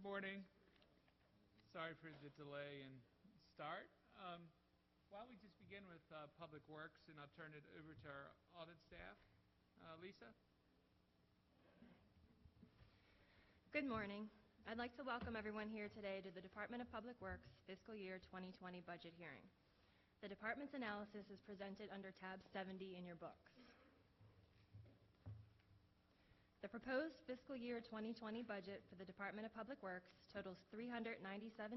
morning. Sorry for the delay in start. Why don't we just begin with Public Works, and I'll turn it over to our audit staff. Lisa? Good morning. I'd like to welcome everyone here today to the Department of Public Works Fiscal Year 2020 budget hearing. The department's analysis is presented under tab 70 in your books. The proposed fiscal year 2020 budget for the Department of Public Works totals $397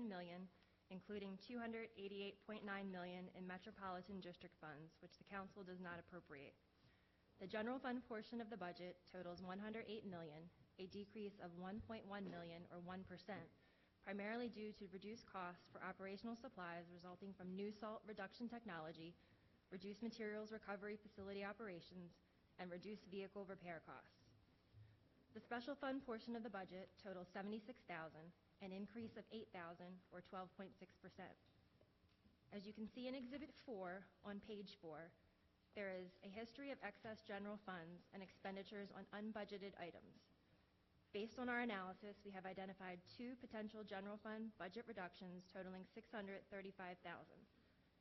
million, including $288.9 million in Metropolitan District funds, which the Council does not appropriate. The general fund portion of the budget totals $108 million, a decrease of $1.1 million or 1%, primarily due to reduced costs for operational supplies resulting from new salt reduction technology, reduced materials recovery facility operations, and reduced vehicle repair costs. The special fund portion of the budget totals $76,000, an increase of $8,000 or 12.6%. As you can see in Exhibit 4 on page 4, there is a history of excess general funds and expenditures on unbudgeted items. Based on our analysis, we have identified two potential general fund budget reductions totaling $635,000,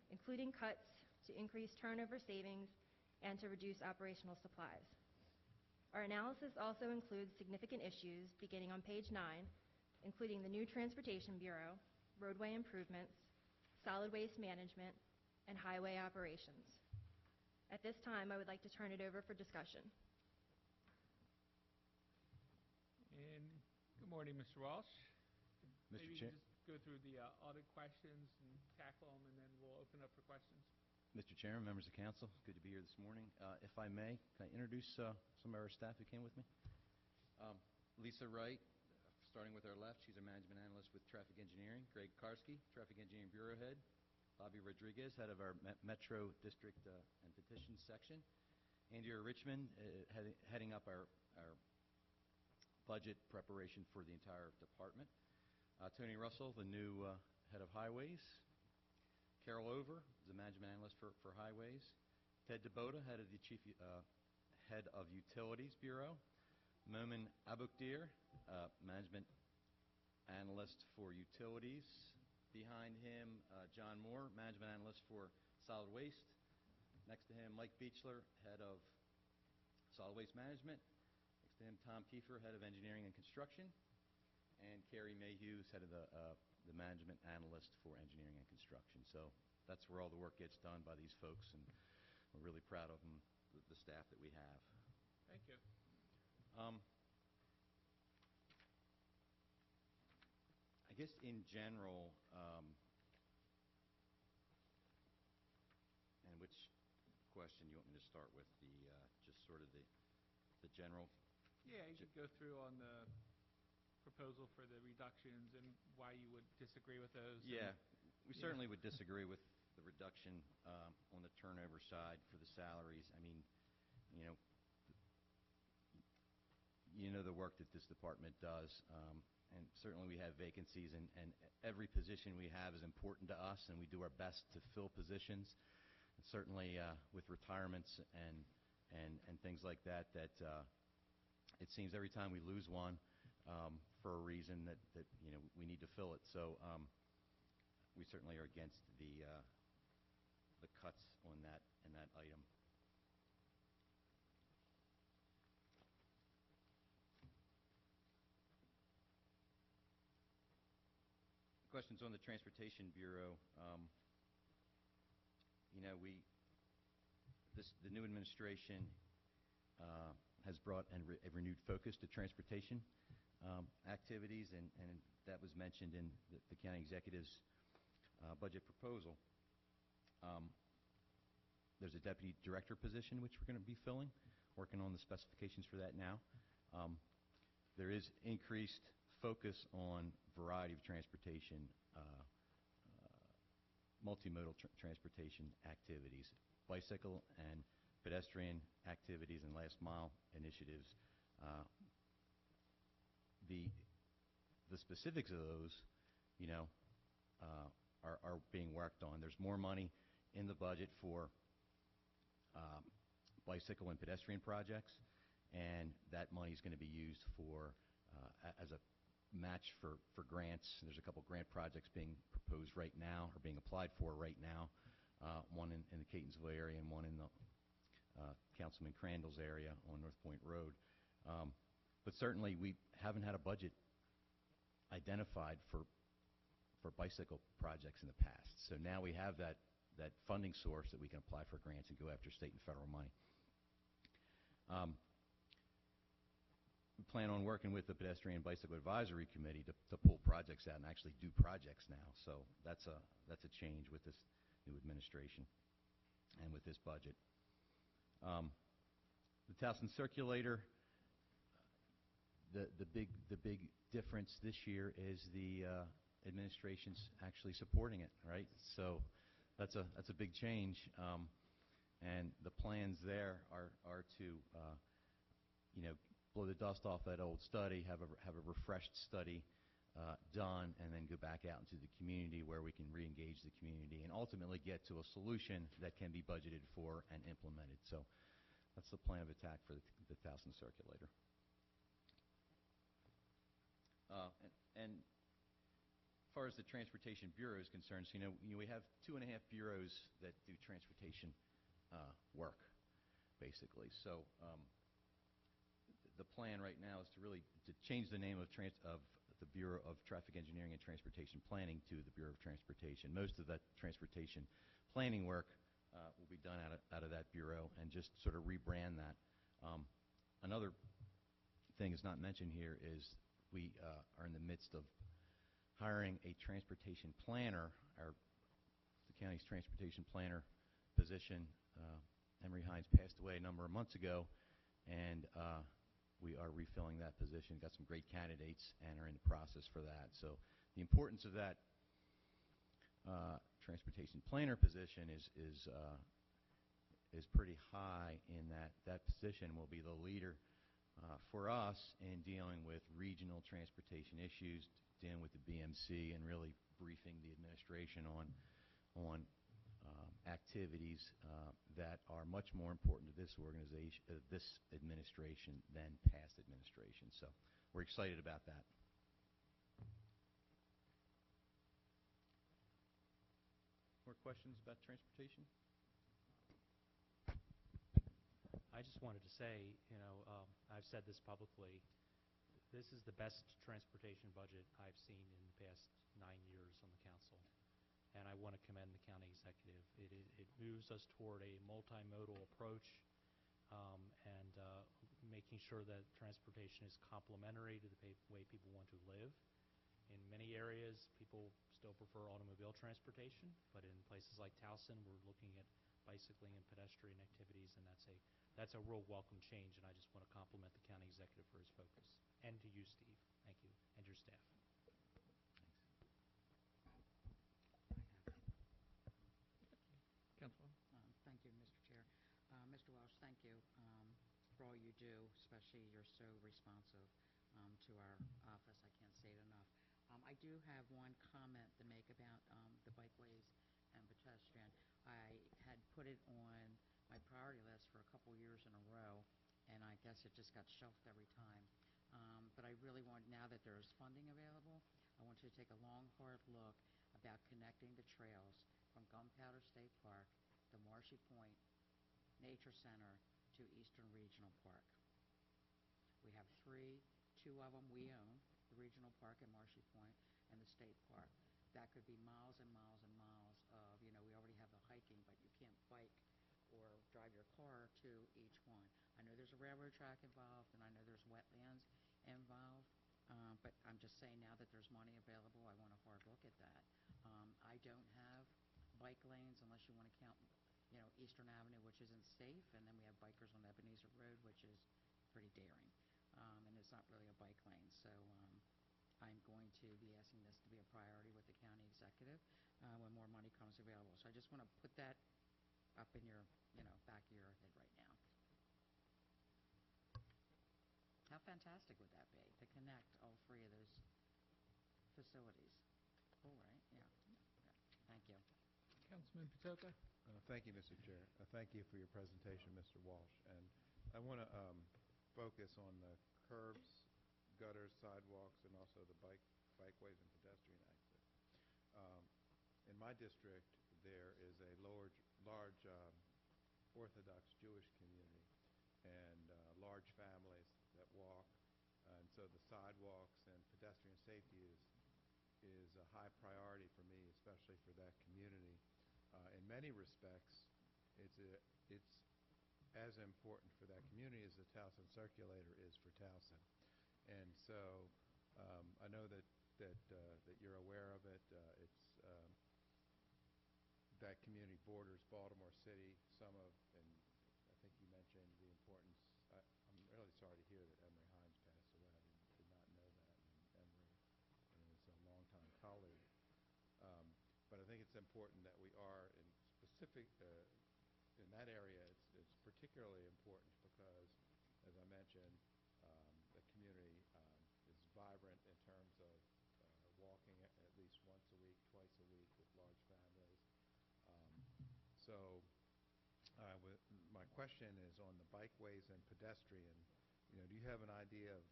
including cuts to increase turnover savings and to reduce operational supplies. Our analysis also includes significant issues beginning on page 9, including the new Transportation Bureau, roadway improvements, solid waste management, and highway operations. At this time, I would like to turn it over for discussion. And good morning, Mr. Walsh. Mr. Maybe Chair. just go through the audit questions and tackle them, and then we'll open up for questions. Mr. Chairman, members of council, good to be here this morning. If I may, can I introduce some of our staff who came with me? Lisa Wright, starting with our left, she's a management analyst with traffic engineering. Greg Karski, traffic engineering bureau head. Bobby Rodriguez, head of our Metro District and Petitions section. Andrea Richmond, heading up our budget preparation for the entire department. Tony Russell, the new head of highways. Carol Over, the management analyst for highways. Ted DeBoda, head of utilities bureau. Momin Abukdir, management analyst for utilities. Behind him, John Moore, management analyst for solid waste. Next to him, Mike Beechler, head of solid waste management. Next to him, Tom Kiefer, head of engineering and construction. And Carrie Mayhew, head of the management analyst for engineering and construction. So that's where all the work gets done by these folks, and we're really proud of them, the staff that we have. Thank you. I guess in general, and which question you want me to start with? Just sort of the general? Yeah, you could go through on the proposal for the reductions and why you would disagree with those. Yeah, we certainly would disagree with the reduction on the turnover side for the salaries. I mean, you know the work that this department does, and certainly we have vacancies, and every position we have is important to us, and we do our best to fill positions. And certainly with retirements and things like that, it seems every time we lose one for a reason that we need to fill it. So we certainly are against the cuts on that item. Questions on the Transportation Bureau. The new administration has brought a renewed focus to transportation activities, and that was mentioned in the county executive's budget proposal. There's a deputy director position which we're going to be filling, working on the specifications for that now. There is increased focus on variety of transportation, multimodal transportation activities, bicycle and pedestrian activities, and last mile initiatives. The specifics of those, are being worked on. There's more money in the budget for bicycle and pedestrian projects, and that money is going to be used for as a match for grants. There's a couple grant projects being proposed right now, or being applied for right now, one in the Catonsville area and one in the Councilman Crandall's area on North Point Road. But certainly we haven't had a budget identified for bicycle projects in the past. So now we have that funding source that we can apply for grants and go after state and federal money. We plan on working with the Pedestrian Bicycle Advisory Committee to pull projects out and actually do projects now. So that's a change with this new administration and with this budget. The Towson Circulator, the big difference this year is the administration's actually supporting it, right? So that's a big change, and the plans there are to blow the dust off that old study, have a refreshed study done, and then go back out into the community where we can re-engage the community and ultimately get to a solution that can be budgeted for and implemented. So that's the plan of attack for the Towson Circulator. And as far as the Transportation Bureau is concerned, so, we have 2.5 bureaus that do transportation work, basically. So the plan right now is to change the name of the Bureau of Traffic Engineering and Transportation Planning to the Bureau of Transportation. Most of that transportation planning work will be done out of that bureau, and just sort of rebrand that. Another thing is not mentioned here is we are in the midst of hiring a transportation planner. The county's transportation planner position, Emery Hines passed away a number of months ago, and we are refilling that position. Got some great candidates and are in the process for that. So the importance of that transportation planner position is pretty high, in that position will be the leader for us in dealing with regional transportation issues, dealing with the BMC, and really briefing the administration on activities that are much more important to this organization, this administration, than past administrations. So we're excited about that. More questions about transportation? I just wanted to say, I've said this publicly, this is the best transportation budget I've seen in the past 9 years on the council, and I want to commend the county executive. It moves us toward a multimodal approach, and making sure that transportation is complementary to the way people want to live. In many areas, people still prefer automobile transportation, but in places like Towson, we're looking at bicycling and pedestrian activities, and that's a real welcome change, and I just want to compliment the county executive for his focus. And to you, Steve. Thank you. And your staff. Councilwoman. Thank you, Mr. Chair. Mr. Walsh, thank you for all you do, especially you're so responsive to our office. I can't say it enough. I do have one comment to make about the bikeways and pedestrian. I had put it on my priority list for a couple years in a row, and I guess it just got shelved every time. But I really want, now that there's funding available, I want you to take a long, hard look about connecting the trails from Gunpowder State Park to Marshy Point Nature Center to Eastern Regional Park. We have 3, 2 of them we own, the Regional Park at Marshy Point and the State Park. That could be miles and miles and miles of, we already have the hiking, but you can't bike or drive your car to each one. I know there's a railroad track involved, and I know there's wetlands involved, but I'm just saying, now that there's money available, I want a hard look at that. I don't have bike lanes unless you want to count, Eastern Avenue, which isn't safe, and then we have bikers on Ebenezer Road, which is pretty daring, and it's not really a bike lane. So I'm going to be asking this to be a priority with the county executive when more money comes available. So I just want to put that up in your, back of your head right now. How fantastic would that be to connect all 3 of those facilities? Cool, right? Yeah. Thank you. Councilman Patoka. Thank you, Mr. Chair. Thank you for your presentation, Mr. Walsh. And I want to focus on the curbs gutters, sidewalks, and also the bikeways and pedestrian access. Um, in my district, there is a large Orthodox Jewish community and large families that walk, and so the sidewalks and pedestrian safety is a high priority for me, especially for that community. In many respects, it's as important for that community as the Towson Circulator is for Towson. And so I know that you're aware of it. That community borders Baltimore City. And I think you mentioned the importance. I'm really sorry to hear that Emery Hines passed away. I did not know that. And Emery was a longtime colleague. But I think it's important that we are in specific in that area. It's particularly important because, as I mentioned, the community is vibrant in terms of walking at least once a week, twice a week with large families. So my question is on the bikeways and pedestrian. Do you have an idea of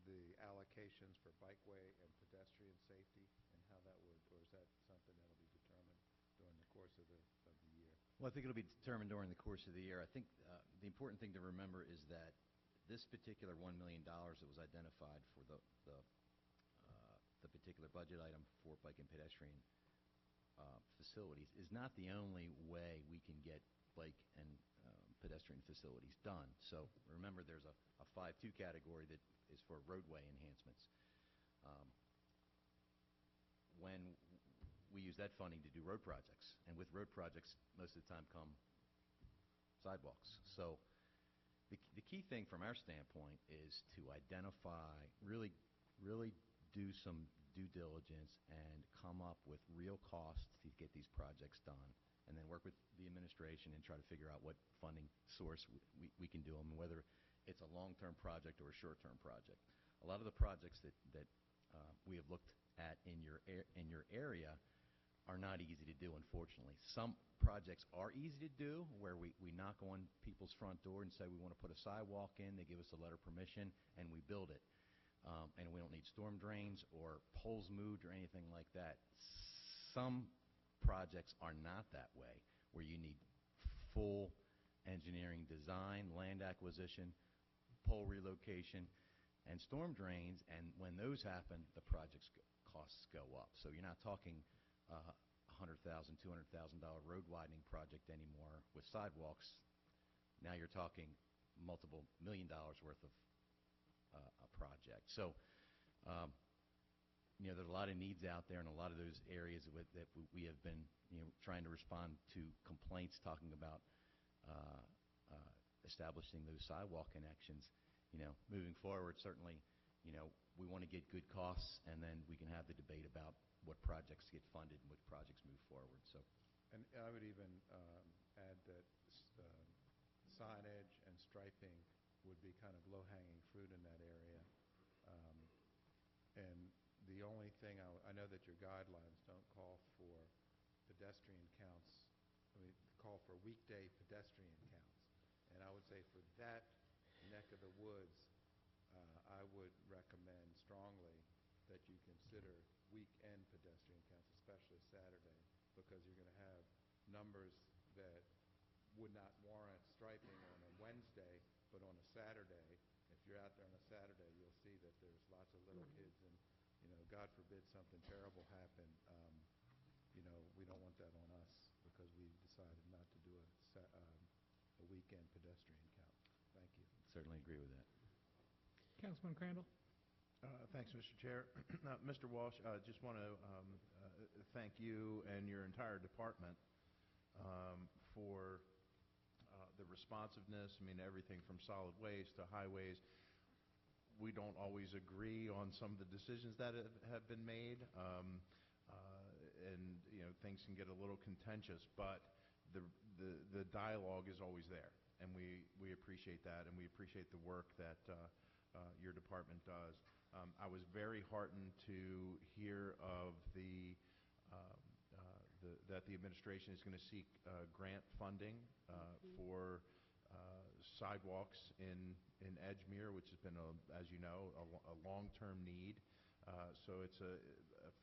the allocations for bikeway and pedestrian safety and how that would, or is that something that will be determined during the course of the year? Well, I think it'll be determined during the course of the year. I think the important thing to remember is that this particular $1 million that was identified for the particular budget item for bike and pedestrian facilities is not the only way we can get bike and pedestrian facilities done. So remember, there's a 5.2 category that is for roadway enhancements. When we use that funding to do road projects, and with road projects, most of the time come sidewalks. So the key thing from our standpoint is to identify, really do some due diligence and come up with real costs to get these projects done, and then work with the administration and try to figure out what funding source we can do them, and whether it's a long-term project or a short-term project. A lot of the projects that we have looked at in your area are not easy to do, unfortunately. Some projects are easy to do, where we knock on people's front door and say we want to put a sidewalk in. They give us a letter of permission, and we build it. And we don't need storm drains or poles moved or anything like that. Some projects are not that way, where you need full engineering design, land acquisition, pole relocation, and storm drains. And when those happen, the project's costs go up. So you're not talking $100,000, $200,000 road widening project anymore with sidewalks. Now you're talking multiple $1 million worth of a project. So, there's a lot of needs out there in a lot of those areas that we have been, trying to respond to complaints talking about establishing those sidewalk connections. Moving forward, certainly, we want to get good costs, and then we can have the debate about what projects get funded and what projects move forward. So, and I would even add that signage and striping would be kind of low-hanging fruit in that area. And the only thing, I know that your guidelines don't call for pedestrian counts. Call for weekday pedestrian counts. And I would say for that neck of the woods, I would recommend strongly that you consider weekend pedestrian counts, especially Saturday, because you're going to have numbers that would not warrant striping on a Wednesday, but on a Saturday. If you're out there on a Saturday, you'll see that there's lots of little kids, and God forbid something terrible happen. We don't want that on us because we decided not to do a weekend pedestrian count. Thank you. certainly agree with that. Councilman Crandall? Thanks, Mr. Chair. Mr. Walsh, I just want to thank you and your entire department for the responsiveness. I mean, everything from solid waste to highways. We don't always agree on some of the decisions that have been made, and things can get a little contentious. But the dialogue is always there, and we appreciate that, and we appreciate the work that your department does. I was very heartened to hear of that the administration is going to seek grant funding for sidewalks in Edgemere, which has been, as you know, a long-term need. So it's a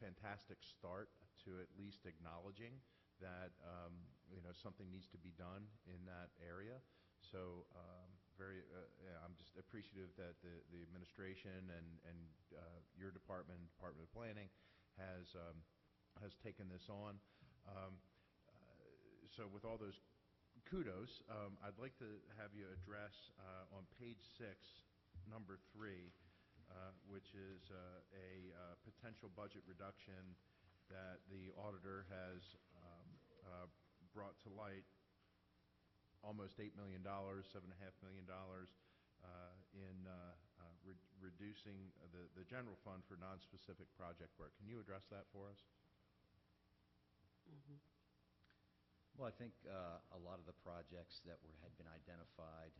fantastic start to at least acknowledging that something needs to be done in that area. So I'm just appreciative that the administration and your department, Department of Planning, has taken this on. So with all those kudos, I'd like to have you address on page 6, number 3, which is a potential budget reduction that the auditor has brought to light, almost $8 million, $7.5 million in reducing the general fund for non-specific project work. Can you address that for us? Well, I think a lot of the projects that had been identified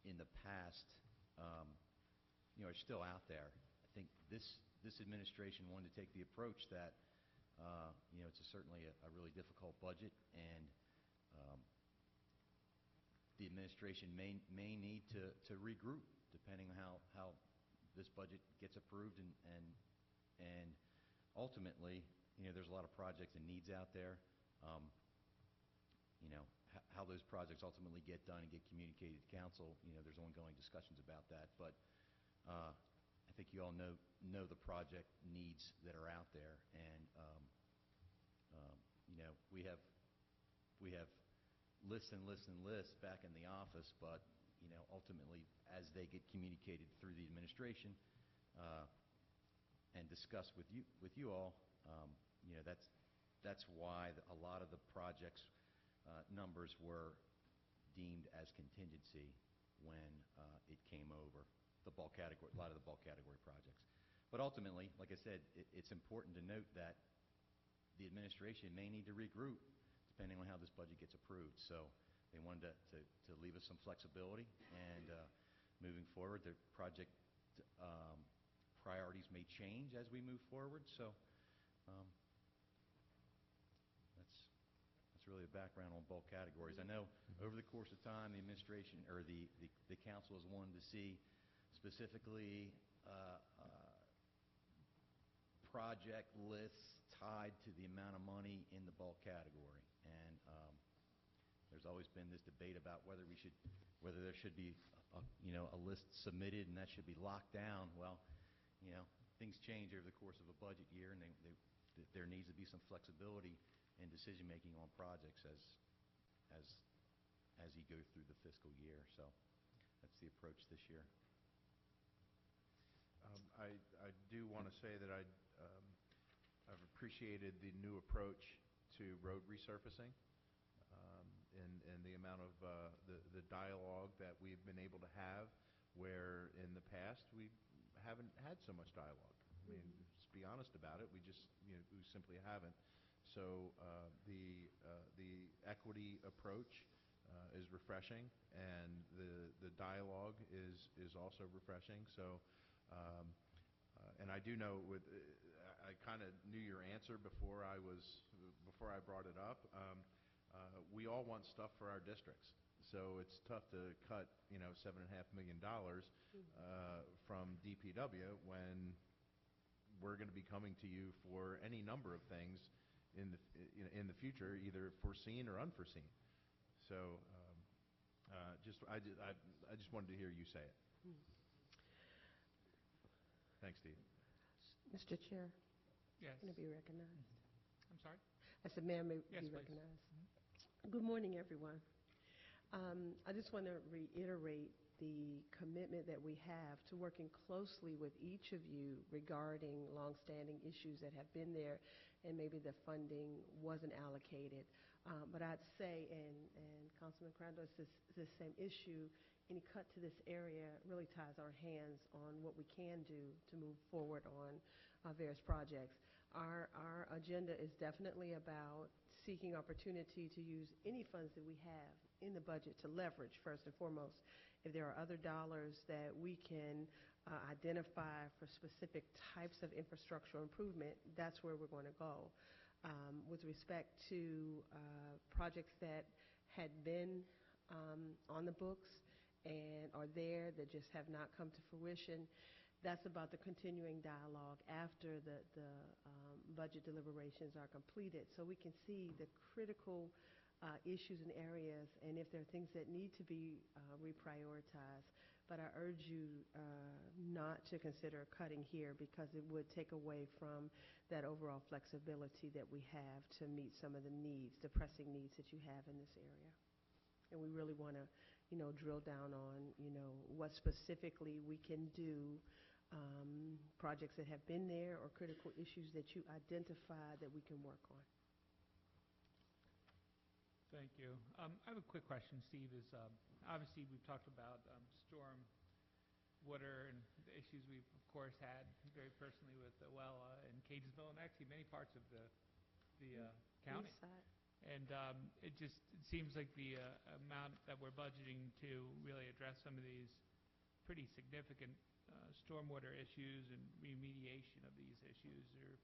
in the past, are still out there. I think this administration wanted to take the approach that, it's certainly a really difficult budget, and the administration may need to regroup depending on how this budget gets approved, and ultimately, there's a lot of projects and needs out there. How those projects ultimately get done and get communicated to council, there's ongoing discussions about that. But I think you all know the project needs that are out there, and we have lists and lists and lists back in the office, but ultimately, as they get communicated through the administration and discussed with you all, that's why a lot of the projects numbers were deemed as contingency when it came over the bulk category, a lot of the bulk category projects. But ultimately, like I said, it's important to note that the administration may need to regroup depending on how this budget gets approved. So they wanted to leave us some flexibility, and moving forward, the project priorities may change as we move forward. So that's really the background on bulk categories. I know over the course of time, the administration or the council has wanted to see specifically project lists tied to the amount of money in the bulk category, and there's always been this debate about whether there should be a list submitted and that should be locked down. Well, things change over the course of a budget year, and there needs to be some flexibility in decision making on projects as you go through the fiscal year. So that's the approach this year. I do want to say that I've appreciated the new approach to road resurfacing, and the amount of the dialogue that we've been able to have, where in the past we haven't had so much dialogue. I mean, just be honest about it. We simply haven't. So the equity approach is refreshing, and the dialogue is also refreshing. So, and I do know I kind of knew your answer before I brought it up. We all want stuff for our districts, so it's tough to cut $7.5 million from DPW when we're going to be coming to you for any number of things in the future, either foreseen or unforeseen. So I just wanted to hear you say it. Thanks, Steve. Mr. Chair, Yes. can I be recognized? I'm sorry? I said, may I Yes, be please. recognized? Good morning, everyone. I just want to reiterate the commitment that we have to working closely with each of you regarding longstanding issues that have been there, and maybe the funding wasn't allocated. But I'd say, and Councilman Crandall, it's the same issue. Any cut to this area really ties our hands on what we can do to move forward on various projects. Our agenda is definitely about seeking opportunity to use any funds that we have in the budget to leverage, first and foremost. If there are other dollars that we can identify for specific types of infrastructural improvement, that's where we're going to go. With respect to projects that had been on the books and are there that just have not come to fruition. That's about the continuing dialogue after the budget deliberations are completed, so we can see the critical issues and areas, and if there are things that need to be reprioritized. But I urge you not to consider cutting here, because it would take away from that overall flexibility that we have to meet some of the needs, the pressing needs that you have in this area. And we really want to, drill down on, what specifically we can do, projects that have been there or critical issues that you identify that we can work on. Thank you. I have a quick question, Steve. Obviously we've talked about storm water and the issues we've, of course, had very personally with Wella and Catonsville and actually many parts of the county. East side. And it seems like the amount that we're budgeting to really address some of these pretty significant stormwater issues and remediation of these issues are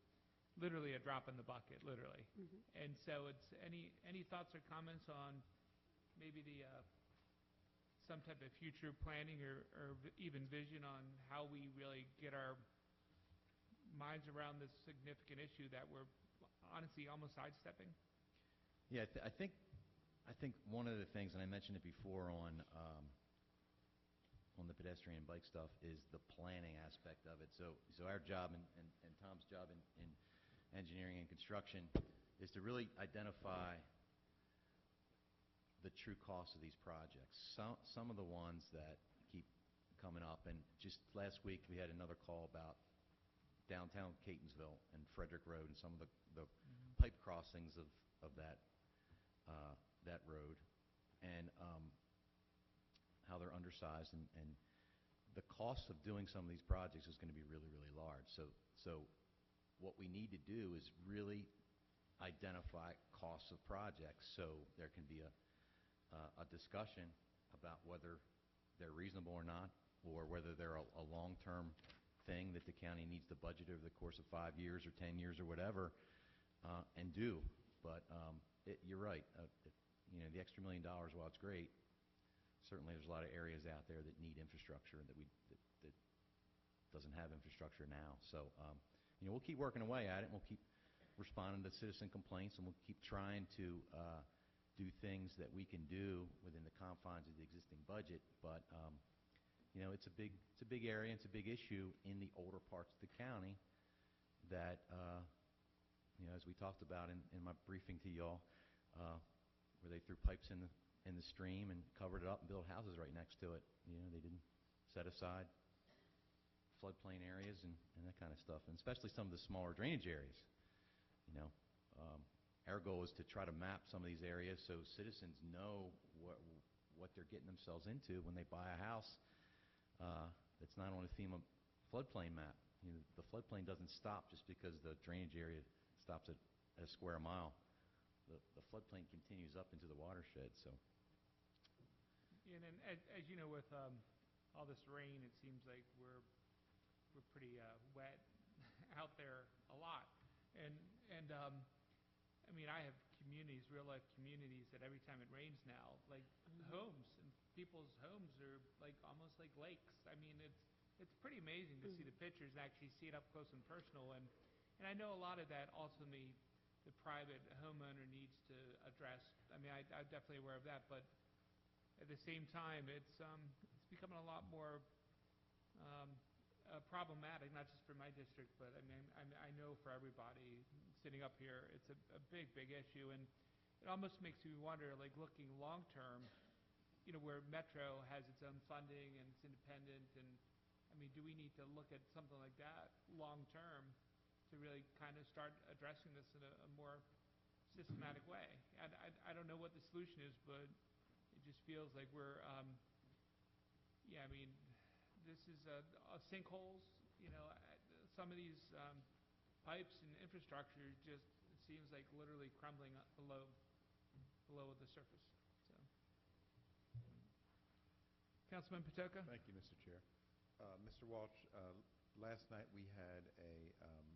literally a drop in the bucket, literally. Mm-hmm. And so it's any thoughts or comments on maybe some type of future planning or even vision on how we really get our minds around this significant issue that we're honestly almost sidestepping? Yeah, I think one of the things, and I mentioned it before on the pedestrian and bike stuff, is the planning aspect of it. So our job and Tom's job in engineering and construction is to really identify the true cost of these projects. Some of the ones that keep coming up, and just last week we had another call about downtown Catonsville and Frederick Road and some of the pipe crossings of that road, and how they're undersized, and the cost of doing some of these projects is going to be really, really large. So what we need to do is really identify costs of projects so there can be a discussion about whether they're reasonable or not, or whether they're a long-term thing that the county needs to budget over the course of 5 years or 10 years or whatever, and do. But you're right. The extra $1 million, while it's great, certainly there's a lot of areas out there that need infrastructure that doesn't have infrastructure now. So we'll keep working away at it, and we'll keep responding to citizen complaints, and we'll keep trying to do things that we can do within the confines of the existing budget. But it's a big area, and it's a big issue in the older parts of the county that as we talked about in my briefing to y'all, where they threw pipes in the stream and covered it up and built houses right next to it. They didn't set aside floodplain areas and that kind of stuff, and especially some of the smaller drainage areas. Our goal is to try to map some of these areas so citizens know what they're getting themselves into when they buy a house that's not on a FEMA floodplain map. The floodplain doesn't stop just because the drainage area stops at a square mile. The floodplain continues up into the watershed. So. And then, as you know, with all this rain, it seems like we're pretty wet out there a lot. And I mean, I have communities, real life communities, that every time it rains now, like homes and people's homes are like almost like lakes. I mean, it's pretty amazing to see the pictures and actually see it up close and personal. And I know a lot of that ultimately the private homeowner needs to address. I mean, I'm definitely aware of that, but at the same time, it's becoming a lot more problematic, not just for my district, but I mean, I know for everybody sitting up here, it's a big, big issue, and it almost makes me wonder, like looking long term, where Metro has its own funding and it's independent, and I mean, do we need to look at something like that long term to really kind of start addressing this in a more systematic way? I don't know what the solution is, but it just feels like we're, I mean, this is sinkholes, some of these pipes and infrastructure just, it seems like literally crumbling below the surface. So, Councilman Patoka? Thank you, Mr. Chair. Mr. Walsh, last night we had a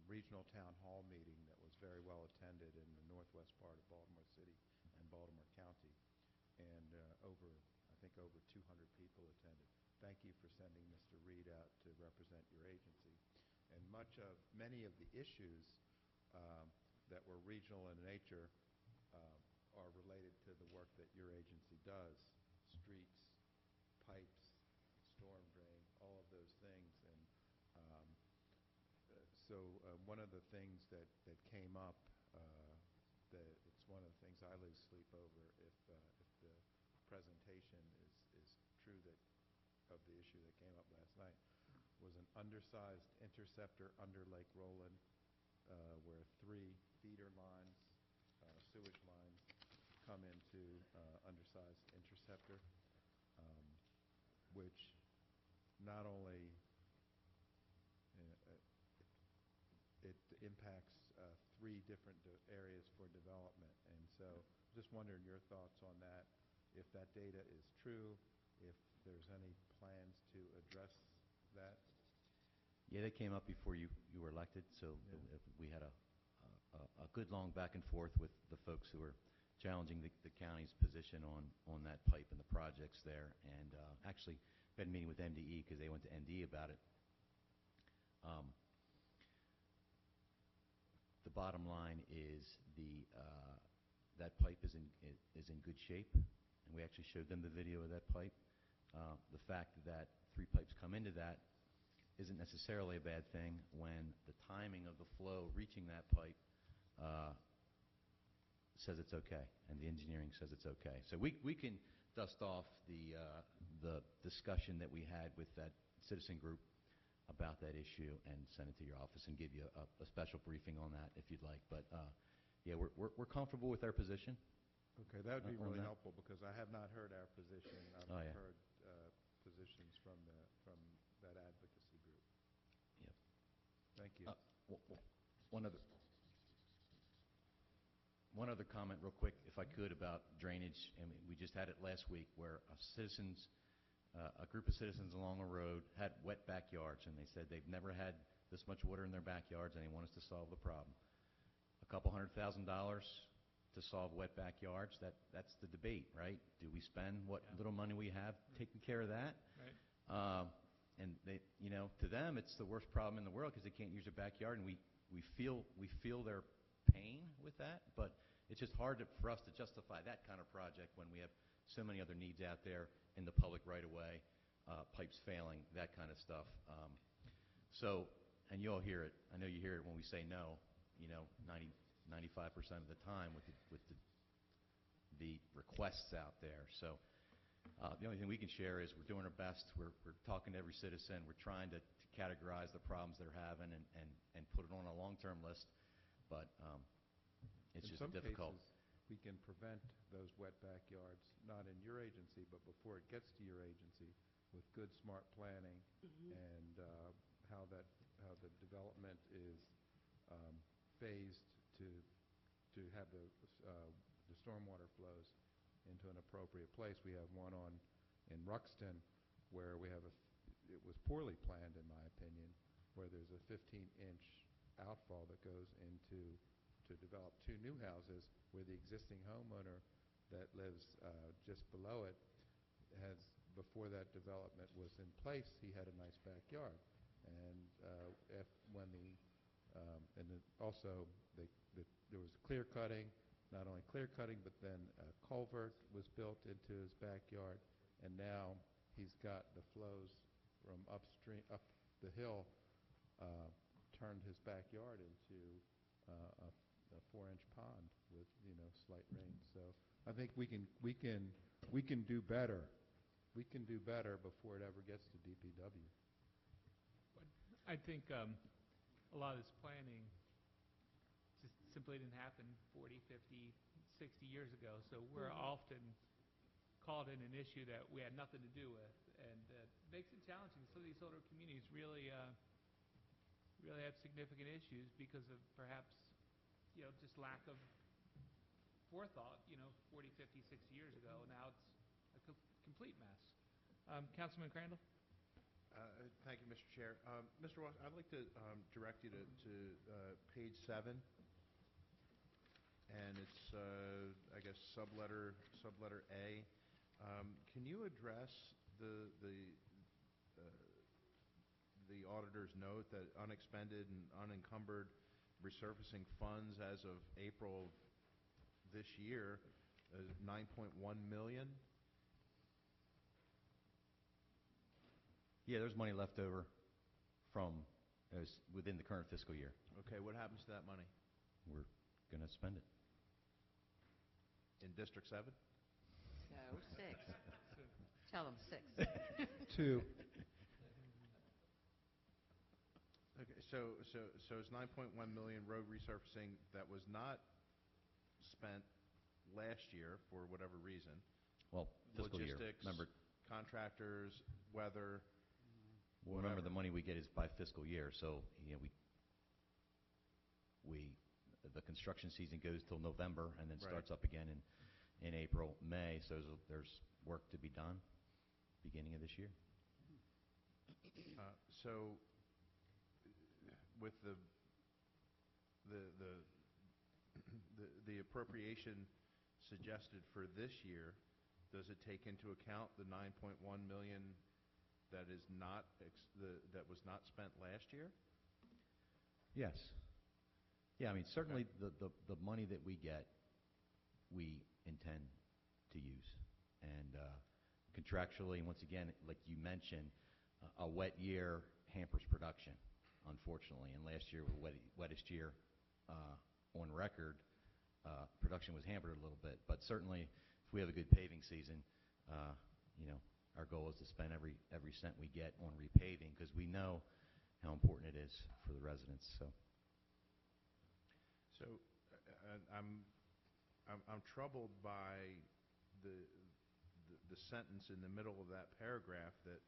regional town hall meeting that was very well attended in the northwest part of Baltimore City and Baltimore County. and I think over 200 people attended. Thank you for sending Mr. Reed out to represent your agency. And many of the issues that were regional in nature are related to the work that your agency does: streets, pipes, storm drain, all of those things. And one of the things that came up, it's one of the things I lose sleep over if the presentation is true of the issue that came up last night, was an undersized interceptor under Lake Roland, where 3 feeder lines, sewage lines, come into undersized interceptor, which not only it impacts 3 different areas for development. And so just wondering your thoughts on that, if that data is true, if there's any plans to address that. Yeah, they came up before you were elected, so Yeah. We had a good long back and forth with the folks who were challenging the county's position on that pipe and the projects there. And actually, we had a meeting with MDE because they went to MDE about it. The bottom line is that pipe is in good shape, and we actually showed them the video of that pipe. The fact that 3 pipes come into that isn't necessarily a bad thing when the timing of the flow reaching that pipe says it's okay, and the engineering says it's okay. So we can dust off the discussion that we had with that citizen group about that issue and send it to your office and give you a special briefing on that if you'd like. But yeah, we're comfortable with our position. Okay, that would be on really that. helpful, because I have not heard our position. I've Oh, yeah. heard positions from that advocacy group. Yep. Thank you. One other comment real quick, if I could, about drainage. And we just had it last week where a group of citizens along a road had wet backyards, and they said they've never had this much water in their backyards, and they want us to solve the problem. $200,000 to solve wet backyards, that's the debate, right? Do we spend what little money we have taking care of that? Right. And they, to them, it's the worst problem in the world because they can't use their backyard, and we feel their pain with that, but it's just hard for us to justify that kind of project when we have so many other needs out there in the public right-of-way, pipes failing, that kind of stuff. And you all hear it. I know you hear it when we say no, 95% of the time with the requests out there. So the only thing we can share is we're doing our best. We're talking to every citizen. We're trying to categorize the problems they're having and put it on a long-term list. But it's just difficult. In some cases, we can prevent those wet backyards, not in your agency, but before it gets to your agency, with good, smart planning and how the development is phased to have the stormwater flows into an appropriate place. We have one in Ruxton where it was poorly planned, in my opinion, where there's a 15-inch outfall that goes to develop 2 new houses, where the existing homeowner that lives just below it before that development was in place, he had a nice backyard. And also there was clear cutting, not only clear cutting, but then a culvert was built into his backyard, and now he's got the flows from up the hill turned his backyard into a 4-inch pond with slight rain. So I think we can do better. We can do better before it ever gets to DPW. I think a lot of this planning just simply didn't happen 40, 50, 60 years ago. So we're often called in an issue that we had nothing to do with, and it makes it challenging. Some of these older communities really have significant issues because of perhaps just lack of forethought 40, 50, 60 years ago. Now it's a complete mess. Councilman Crandall? Thank you, Mr. Chair. Mr. Walsh, I'd like to direct you to page 7, and it's I guess, subletter A. Can you address the auditor's note that unexpended and unencumbered resurfacing funds as of April of this year is $9.1 million? Yeah, there's money left over from within the current fiscal year. Okay, what happens to that money? We're going to spend it. In District 7? No, 6. Tell them 6. 2. Okay, so it's $9.1 million road resurfacing that was not spent last year for whatever reason. Well, fiscal year. Logistics, Remember, contractors, weather. well, remember the money we get is by fiscal year. So, the construction season goes till November and then Right. starts up again in April, May. So there's work to be done beginning of this year. So with the appropriation suggested for this year, does it take into account the $9.1 million that is not that was not spent last year? Yes. Yeah, I mean, certainly the money that we get, we intend to use. And contractually, and once again, like you mentioned, a wet year hampers production, unfortunately. And last year was the wettest year on record. Production was hampered a little bit. But certainly, if we have a good paving season, our goal is to spend every cent we get on repaving because we know how important it is for the residents. So I'm troubled by the sentence in the middle of that paragraph that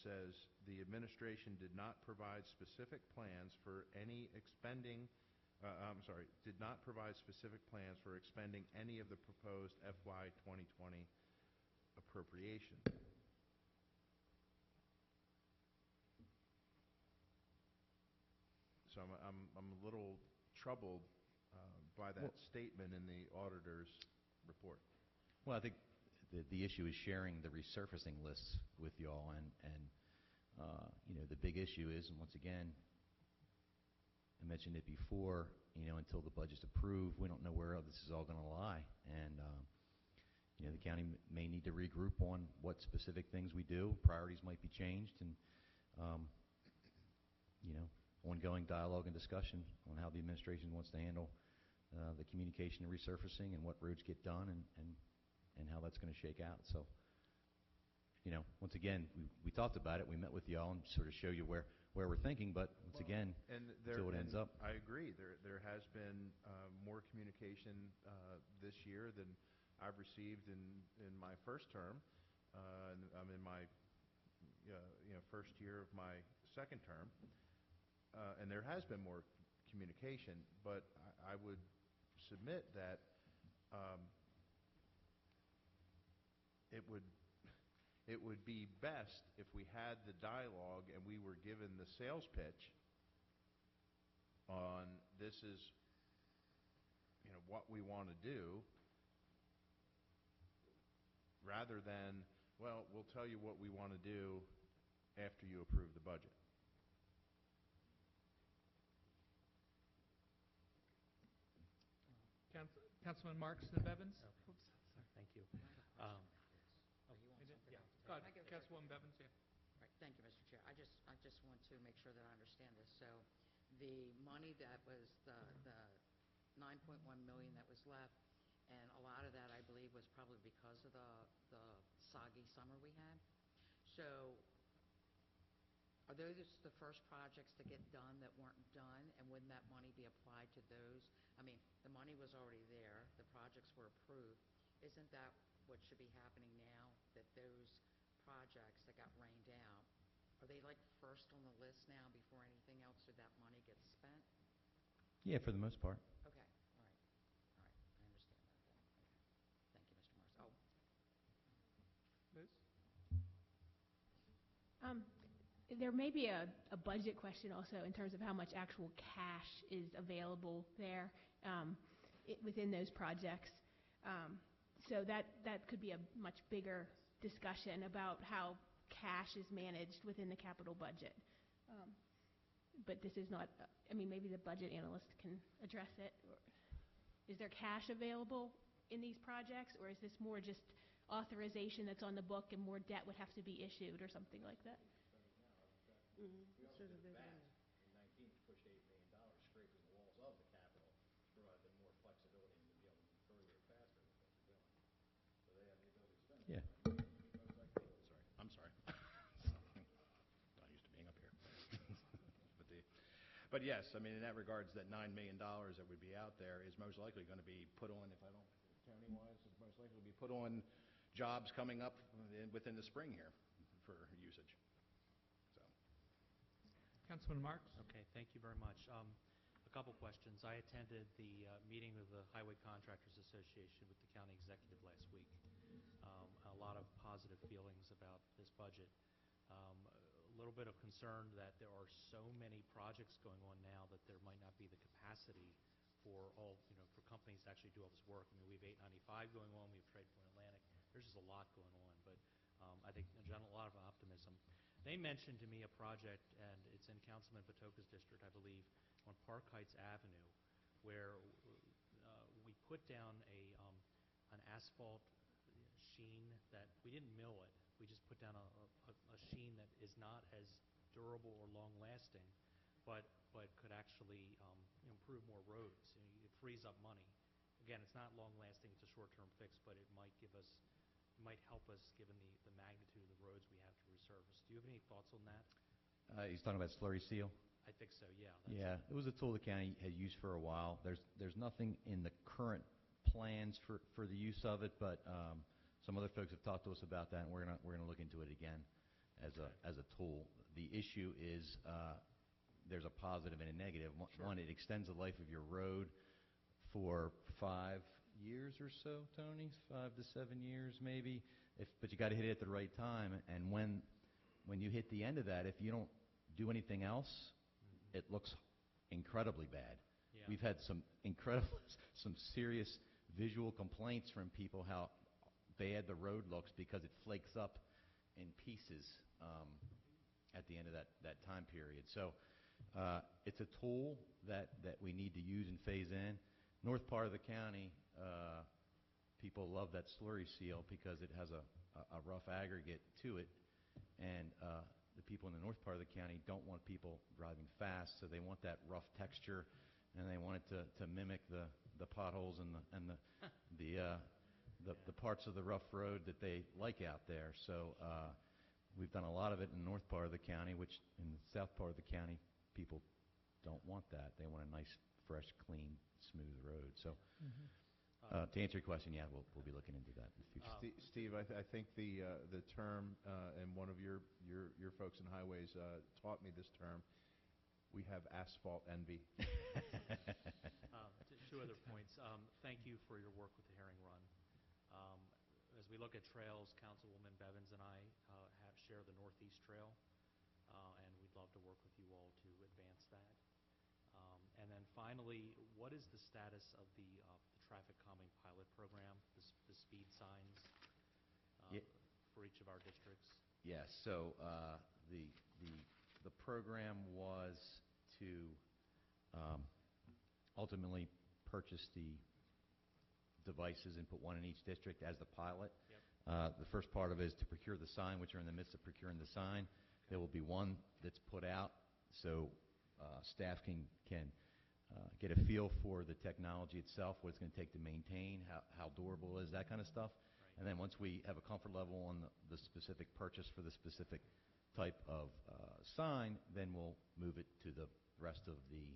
says the administration did not provide specific plans for did not provide specific plans for expending any of the proposed FY 2020 appropriation. So I'm a little troubled by that statement in the auditor's report. Well, I think the issue is sharing the resurfacing lists with you all. And the big issue is, and once again, I mentioned it before, until the budget's approved, we don't know where this is all going to lie. And, the county may need to regroup on what specific things we do. Priorities might be changed. And, ongoing dialogue and discussion on how the administration wants to handle the communication and resurfacing and what roads get done and how that's going to shake out. So, once again, we talked about it. We met with y'all and sort of show you where we're thinking. But once again, until it ends up. I agree. There has been more communication this year than I've received in my first term. And I'm in my first year of my second term. And there has been more communication, but I would submit that it would be best if we had the dialogue and we were given the sales pitch on this is what we want to do, rather than, well, we'll tell you what we want to do after you approve the budget. Councilman Marks and Bevins? Oops, thank you. Go ahead, Councilwoman Bevins, yeah. Right, thank you, Mr. Chair. I just want to make sure that I understand this. So the money that was the $9.1 million that was left, and a lot of that, I believe, was probably because of the soggy summer we had. So are those the first projects to get done that weren't done, and wouldn't that money be applied to those? I mean, the money was already there, the projects were approved. Isn't that what should be happening now, that those projects that got rained out, are they like first on the list now before anything else, so that money gets spent? Yeah, for the most part. Okay, all right, I understand that then. Okay. Thank you, Mr. Morris. Liz? There may be a budget question also in terms of how much actual cash is available there. within those projects. So that could be a much bigger discussion about how cash is managed within the capital budget. But this is not, maybe the budget analyst can address it. Is there cash available in these projects, or is this more just authorization that's on the book and more debt would have to be issued or something like that? Yeah. I'm sorry. Not used to being up here. But yes, in that regards, that $9 million that would be out there is most likely going to be put on, if I don't, Tony-wise, is most likely to be put on jobs coming up within the spring here for usage. So. Councilman Marks? Okay, thank you very much. A couple questions. I attended the meeting of the Highway Contractors Association with the county executive last week. A lot of positive feelings about this budget. A little bit of concern that there are so many projects going on now that there might not be the capacity for for companies to actually do all this work. We have 895 going on, we have Trade Point Atlantic. There's just a lot going on, but I think in general a lot of optimism. They mentioned to me a project, and it's in Councilman Patoka's district, I believe, on Park Heights Avenue, where we put down an asphalt sheen that we didn't mill it. We just put down a sheen that is not as durable or long-lasting, but could actually improve more roads. It frees up money. Again, it's not long-lasting. It's a short-term fix, but it might help us given the magnitude of the roads we have to resurface. Do you have any thoughts on that? He's talking about slurry seal? I think so, yeah. Yeah, it was a tool the county had used for a while. There's nothing in the current plans for the use of it, but some other folks have talked to us about that, and we're gonna look into it again as a tool. The issue is there's a positive and a negative. Sure. One, it extends the life of your road for 5 years or so, Tony, 5 to 7 years maybe. But you got to hit it at the right time, and when you hit the end of that, if you don't do anything else, it looks incredibly bad. Yeah. We've had some serious visual complaints from people how bad the road looks because it flakes up in pieces at the end of that time period. So it's a tool that we need to use and phase in. North part of the county, people love that slurry seal because it has a rough aggregate to it, and the people in the north part of the county don't want people driving fast, so they want that rough texture, and they want it to mimic the potholes and the parts of the rough road that they like out there. So we've done a lot of it in the north part of the county, which in the south part of the county, people don't want that. They want a nice, fresh, clean, smooth road. So to answer your question, yeah, we'll be looking into that in the future. Steve, I think the term, and one of your folks in highways taught me this term. We have asphalt envy. Two other points. Thank you for your work with the Herring Run. As we look at trails, Councilwoman Bevins and I share the Northeast Trail, and we'd love to work with you all to advance that. And then finally, what is the status of the traffic calming pilot program, the speed signs for each of our districts? Yes. So the program was to ultimately purchase the devices and put one in each district as the pilot. Yep. The first part of it is to procure the sign, which are in the midst of procuring the sign. There will be one that's put out so staff can get a feel for the technology itself, what it's going to take to maintain, how durable it is, that kind of stuff. Right. And then once we have a comfort level on the specific purchase for the specific type of sign, then we'll move it to the rest of the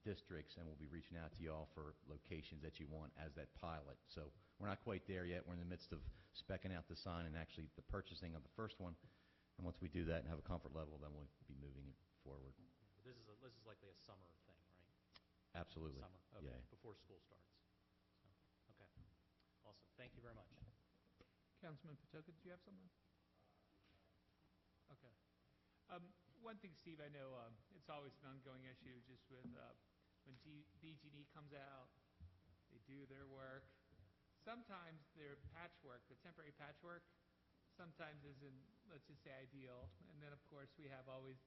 districts, and we'll be reaching out to you all for locations that you want as that pilot. So we're not quite there yet. We're in the midst of specking out the sign and actually the purchasing of the first one. And once we do that and have a comfort level, then we'll be moving it forward. This is likely a summer thing, right? Absolutely. Summer, okay, Yeah. before school starts. So, okay, awesome. Thank you very much. Councilman Patoka, do you have something? Okay. One thing, Steve, I know it's always an ongoing issue just with when BG&E comes out, they do their work. Sometimes their patchwork, the temporary patchwork, sometimes isn't, let's just say, ideal. And then, of course, we have always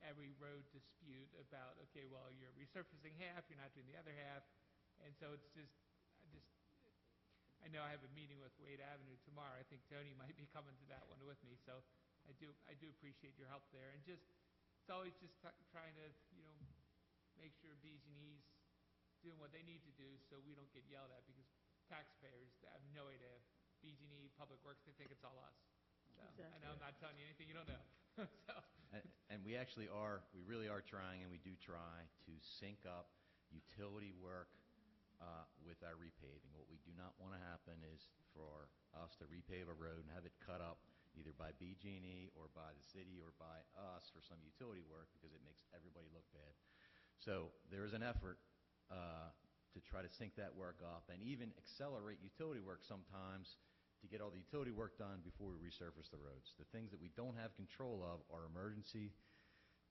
every road dispute about, okay, well, you're resurfacing half, you're not doing the other half. And so it's I know I have a meeting with Wade Avenue tomorrow. I think Tony might be coming to that one with me. So I do appreciate your help there. And it's always just trying to, make sure BG&E's doing what they need to do so we don't get yelled at, because taxpayers have no idea. BG&E, Public Works, they think it's all us. So I know I'm not telling you anything you don't know. So. And we really are trying, and we do try to sync up utility work with our repaving. What we do not want to happen is for us to repave a road and have it cut up either by BG&E or by the city or by us for some utility work, because it makes everybody look bad. So there is an effort to try to sync that work up and even accelerate utility work sometimes to get all the utility work done before we resurface the roads. The things that we don't have control of are emergency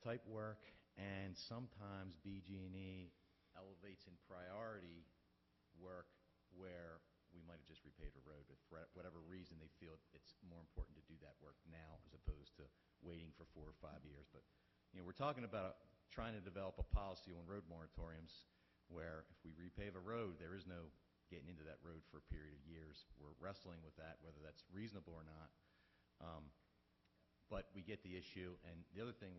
type work, and sometimes BG&E elevates in priority work where we might have just repaved a road, but for whatever reason they feel it's more important to do that work now as opposed to waiting for 4 or 5 years. But we're talking about trying to develop a policy on road moratoriums where if we repave a road, there is no getting into that road for a period of years. We're wrestling with that, whether that's reasonable or not. But we get the issue, and the other thing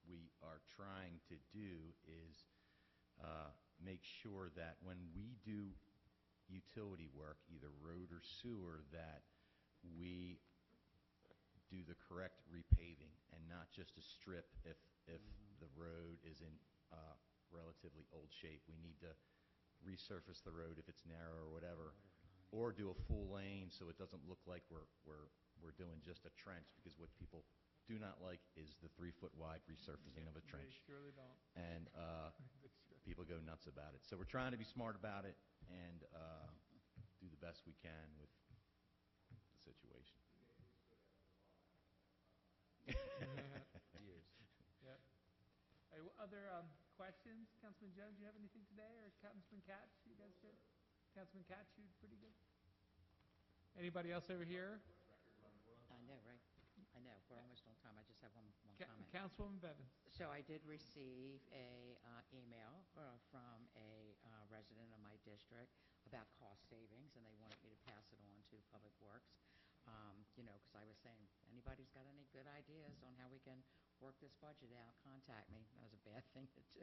we are trying to do is make sure that when we do utility work, either road or sewer, that we do the correct repaving and not just a strip if the road is in relatively old shape. We need to resurface the road if it's narrow or whatever, or do a full lane so it doesn't look like we're doing just a trench, because what people do not like is the 3-foot wide resurfacing of a trench. They surely don't. And people go nuts about it. So we're trying to be smart about it and do the best we can with the situation. Years. Yep. Other questions? Councilman Jones, you have anything today? Or Councilman Katz, you guys good? Councilman Katz, you pretty good? Anybody else over here? I know, right? I know. We're almost on time. I just have one comment. Councilwoman Bevins. So I did receive a email from a resident of my district about cost savings, and they wanted me to pass it on to Public Works. Because I was saying, anybody's got any good ideas on how we can work this budget out, contact me. That was a bad thing to do.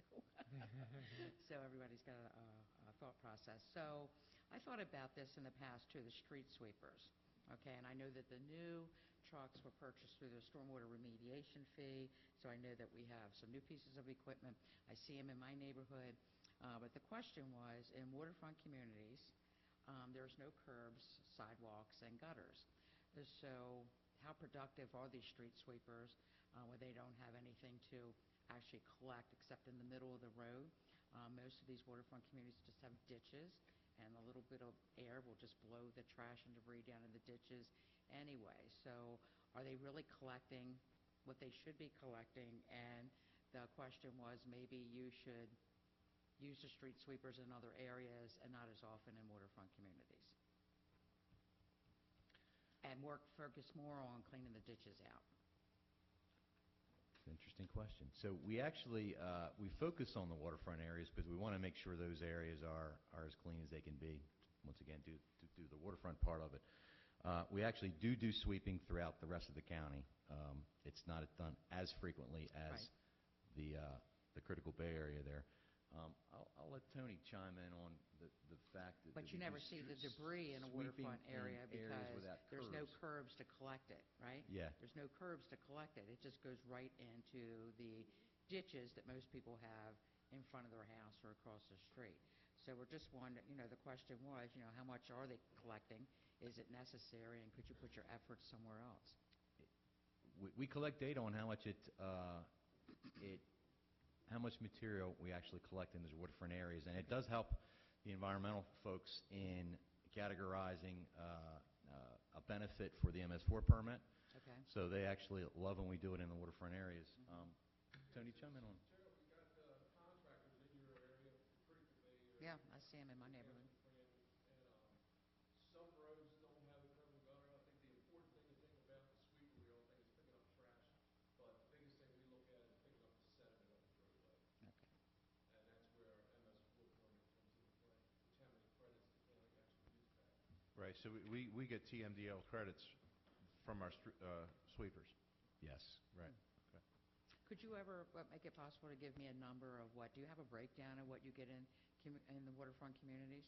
So everybody's got a thought process. So I thought about this in the past, too, the street sweepers. Okay, and I know that the new trucks were purchased through the stormwater remediation fee, so I know that we have some new pieces of equipment. I see them in my neighborhood. But the question was, in waterfront communities, there's no curbs, sidewalks, and gutters. So how productive are these street sweepers when they don't have anything to actually collect except in the middle of the road? Most of these waterfront communities just have ditches, and a little bit of air will just blow the trash and debris down in the ditches anyway. So are they really collecting what they should be collecting? And the question was, maybe you should use the street sweepers in other areas and not as often in waterfront communities. And focus more on cleaning the ditches out. Interesting question. So we actually we focus on the waterfront areas because we want to make sure those areas are as clean as they can be. Once again, do the waterfront part of it. We actually do sweeping throughout the rest of the county. It's not done as frequently as the Critical Bay area there. I'll let Tony chime in on the fact that... But you never see the debris in a waterfront area because there's no curbs to collect it, right? Yeah. There's no curbs to collect it. It just goes right into the ditches that most people have in front of their house or across the street. So we're just wondering, the question was, how much are they collecting? Is it necessary, and could you put your efforts somewhere else? We collect data on how much how much material we actually collect in those waterfront areas, and it does help the environmental folks in categorizing a benefit for the MS4 permit. Okay. So they actually love when we do it in the waterfront areas. Tony, chime in on. We got contractors Yeah, I see them in my neighborhood. Some roads don't have a curb and gutter. I think the important thing to think about the sweeper wheel thing is picking up trash. But the biggest thing we look at is picking up the sediment on the roadway. Okay. And that's where MS wood permit comes into play, which how many credits the county actually uses back. Right, so we get TMDL credits from our sweepers. Yes. Right. Okay. Could you ever make it possible to give me a number of what, do you have a breakdown of what you get in the waterfront communities?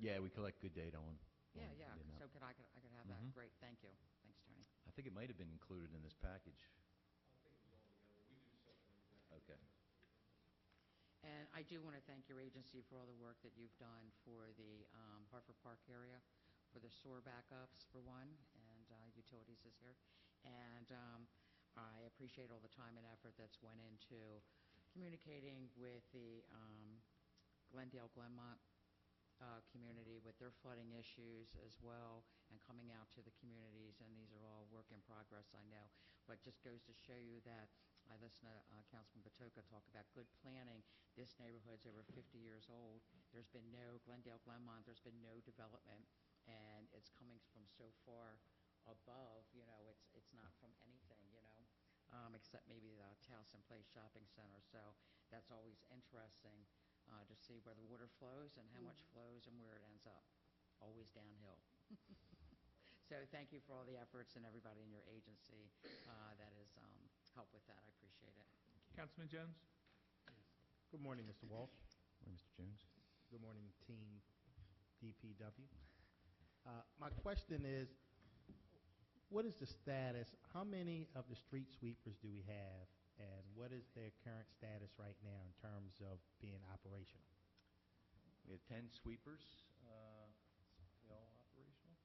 Yeah, we collect good data on. Yeah, on yeah, the amount. so could I have that? Mhm. Great, thank you. Thanks, Tony. I think it might have been included in this package. I think it was all together. We do something exactly. Okay. And I do want to thank your agency for all the work that you've done for the Hartford Park area, for the sewer backups, for one, and utilities is here. And I appreciate all the time and effort that's went into communicating with the Glendale-Glenmont community with their flooding issues as well, and coming out to the communities, and these are all work in progress, I know. But just goes to show you that I listened to Councilman Batoka talk about good planning. This neighborhood's over 50 years old. There's been no, Glendale-Glenmont, there's been no development, and it's coming from so far above, it's not from anything, except maybe the Towson Place Shopping Center. So that's always interesting to see where the water flows and how much flows and where it ends up. Always downhill. So thank you for all the efforts and everybody in your agency that has helped with that. I appreciate it. Councilman Jones? Good morning, Mr. Walsh. Morning, Mr. Jones. Good morning, Team DPW. My question is, what is the status? How many of the street sweepers do we have, and what is their current status right now in terms of being operational? We have 10 sweepers. They all operational?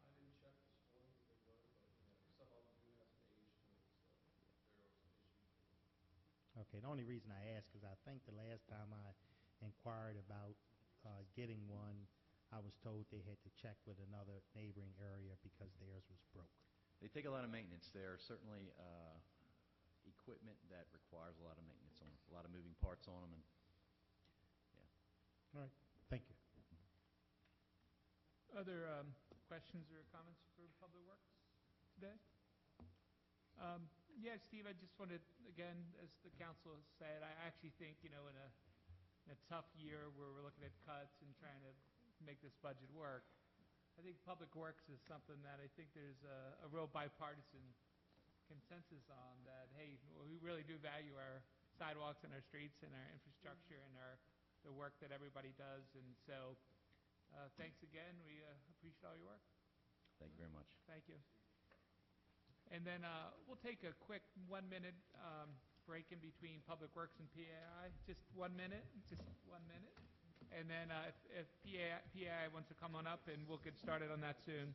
I didn't check this morning if they were, but, some of them do have some age to them, so there are some issues with them. Okay, the only reason I ask is I think the last time I inquired about getting one, I was told they had to check with another neighboring area because theirs was broke. They take a lot of maintenance. They're certainly equipment that requires a lot of maintenance on them, a lot of moving parts on them, and All right, thank you. Other questions or comments for Public Works today? Yeah, Steve, I just wanted, again, as the council said, I actually think, in a tough year where we're looking at cuts and trying to make this budget work, I think Public Works is something that I think there's a real bipartisan consensus on, that, hey, we really do value our sidewalks and our streets and our infrastructure and the work that everybody does. And so thanks again. We appreciate all your work. thank you very much. Thank you. And then we'll take a quick 1-minute break in between Public Works and PAI. Just 1 minute, And then if PAI wants to come on up, and we'll get started on that soon.